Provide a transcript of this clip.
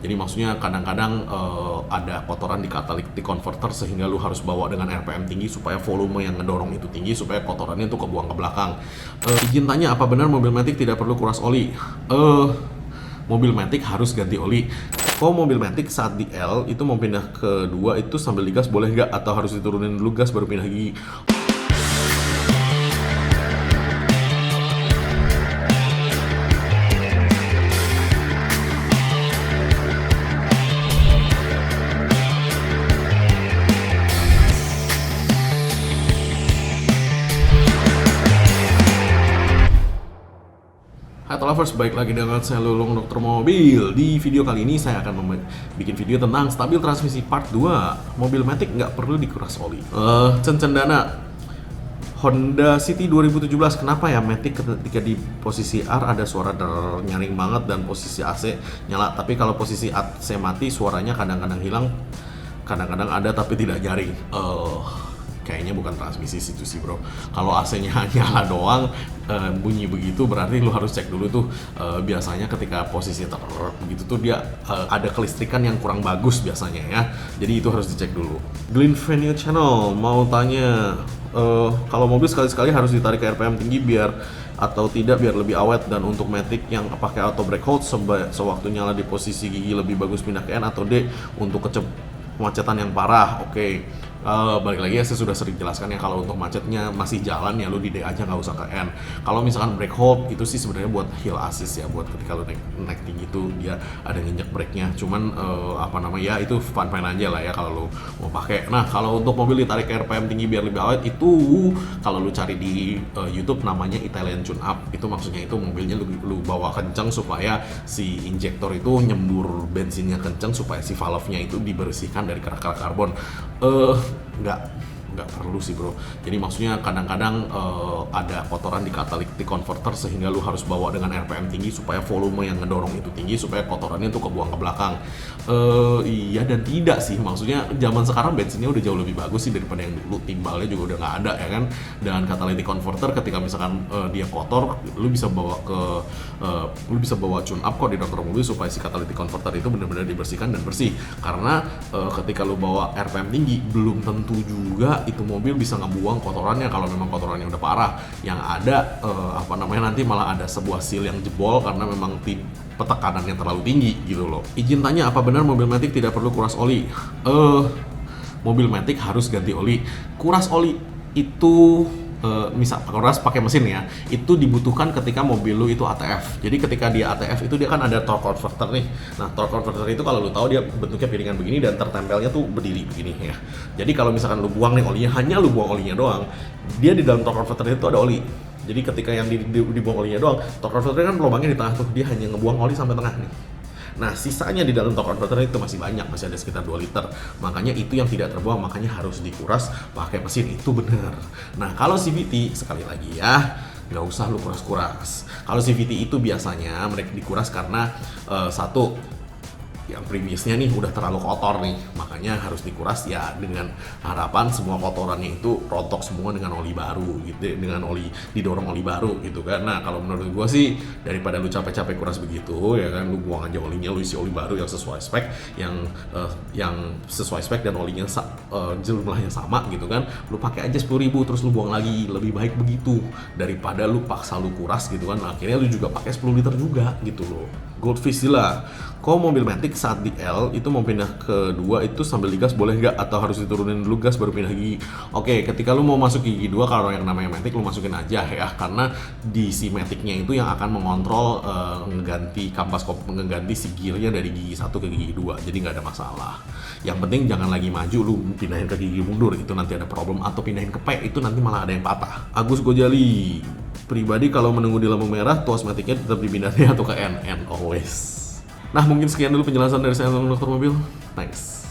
Jadi maksudnya kadang-kadang ada kotoran di catalytic converter sehingga lu harus bawa dengan RPM tinggi supaya volume yang ngedorong itu tinggi supaya kotorannya tuh kebuang ke belakang. Izin tanya, apa benar mobil Matic tidak perlu kuras oli? Mobil Matic harus ganti oli. Kok mobil Matic saat di L itu mau pindah ke 2 itu sambil digas boleh nggak? Atau harus diturunin dulu gas baru pindah gigi? Hai lovers, baik lagi dengan saya Lulung Dokter Mobil. Di video kali ini saya akan bikin video tentang stabil transmisi part 2. Mobil Matic nggak perlu dikuras oli. Cendana Honda City 2017, kenapa ya Matic ketika di posisi R ada suara nyaring banget dan posisi AC nyala, tapi kalau posisi AC mati suaranya kadang-kadang hilang, kadang-kadang ada tapi tidak nyaring. Kayaknya bukan transmisi situ sih bro. Kalau AC-nya nyala doang bunyi begitu, berarti lu harus cek dulu tuh. Biasanya ketika posisi begitu tuh dia ada kelistrikan yang kurang bagus biasanya ya. Jadi itu harus dicek dulu. Glenn Venue Channel mau tanya, kalau mobil sekali-sekali harus ditarik ke RPM tinggi biar atau tidak biar lebih awet, dan untuk Matic yang pakai auto brake hold sewaktu nyala di posisi gigi lebih bagus pindah ke N atau D untuk kemacetan yang parah. Oke. Balik lagi ya, saya sudah sering jelaskan ya, kalau untuk macetnya masih jalan ya lu di D aja, nggak usah ke N. Kalau misalkan brake hold itu sih sebenarnya buat hill assist ya, buat ketika lu naik tinggi tuh dia ada nginjek brake-nya. Cuman ya itu fun-fun aja lah ya kalau lu mau pakai. Nah, kalau untuk mobil ditarik ke RPM tinggi biar lebih awet itu kalau lu cari di YouTube namanya Italian Tune Up. Itu maksudnya itu mobilnya lu bawa kencang supaya si injektor itu nyembur bensinnya kencang supaya si valve-nya itu dibersihkan dari kerak-kerak karbon. Nggak perlu sih bro. Jadi maksudnya kadang-kadang ada kotoran di catalytic converter sehingga lu harus bawa dengan RPM tinggi supaya volume yang ngedorong itu tinggi supaya kotorannya tuh kebuang ke belakang. Iya dan tidak sih, maksudnya zaman sekarang bensinnya udah jauh lebih bagus sih daripada yang dulu, timbalnya juga udah nggak ada ya kan. Dan catalytic converter ketika misalkan dia kotor, lu bisa bawa tune up kok di dokter mobil supaya si catalytic converter itu benar-benar dibersihkan dan bersih. Karena ketika lu bawa RPM tinggi belum tentu juga itu mobil bisa ngebuang kotorannya kalau memang kotorannya udah parah. Yang ada nanti malah ada sebuah seal yang jebol karena memang tekanannya terlalu tinggi gitu loh. Izin tanya, apa benar mobil Matic tidak perlu kuras oli? Mobil Matic harus ganti oli. Kuras oli itu misal kuras pakai mesin ya, itu dibutuhkan ketika mobil lu itu ATF. Jadi ketika dia ATF itu dia kan ada torque converter nih. Nah, torque converter itu kalau lu tahu dia bentuknya piringan begini dan tertempelnya tuh berdiri begini ya. Jadi kalau misalkan lu buang nih olinya, hanya lu buang olinya doang, dia di dalam torque converter itu ada oli. Jadi ketika yang dibuang olinya doang, torque converter kan lubangnya di tengah tuh, dia hanya ngebuang oli sampai tengah nih. Nah, sisanya di dalam torque converter itu masih banyak, masih ada sekitar 2 liter. Makanya itu yang tidak terbuang, makanya harus dikuras pakai mesin, itu benar. Nah, kalau CVT sekali lagi ya, nggak usah lu kuras-kuras. Kalau CVT itu biasanya mereka dikuras karena satu, yang previousnya nih udah terlalu kotor nih, makanya harus dikuras ya, dengan harapan semua kotorannya itu rontok semua dengan oli baru gitu, dengan oli didorong oli baru gitu kan. Nah, kalau menurut gua sih daripada lu capek-capek kuras begitu ya kan, lu buang aja olinya, lu isi oli baru yang sesuai spek, yang sesuai spek dan olinya jumlahnya sama gitu kan. Lu pakai aja 10.000 terus lu buang lagi, lebih baik begitu daripada lu paksa lu kuras gitu kan. Akhirnya lu juga pakai 10 liter juga gitu loh. Goldfish lah. Kok mobil Matic saat di L itu mau pindah ke 2 itu sambil digas boleh nggak? Atau harus diturunin dulu gas baru pindah gigi? Oke, ketika lu mau masuk gigi 2, kalau yang namanya Matic lu masukin aja ya, karena di si Matic-nya itu yang akan mengontrol ngeganti si gearnya dari gigi 1 ke gigi 2, jadi nggak ada masalah. Yang penting jangan lagi maju lu pindahin ke gigi mundur, itu nanti ada problem, atau pindahin ke P, itu nanti malah ada yang patah. Agus Gojali, pribadi kalau menunggu di lampu merah, tuas Matic-nya tetap dipindahin atau ke N always. Nah, mungkin sekian dulu penjelasan dari saya, Dokter Mobil. Thanks.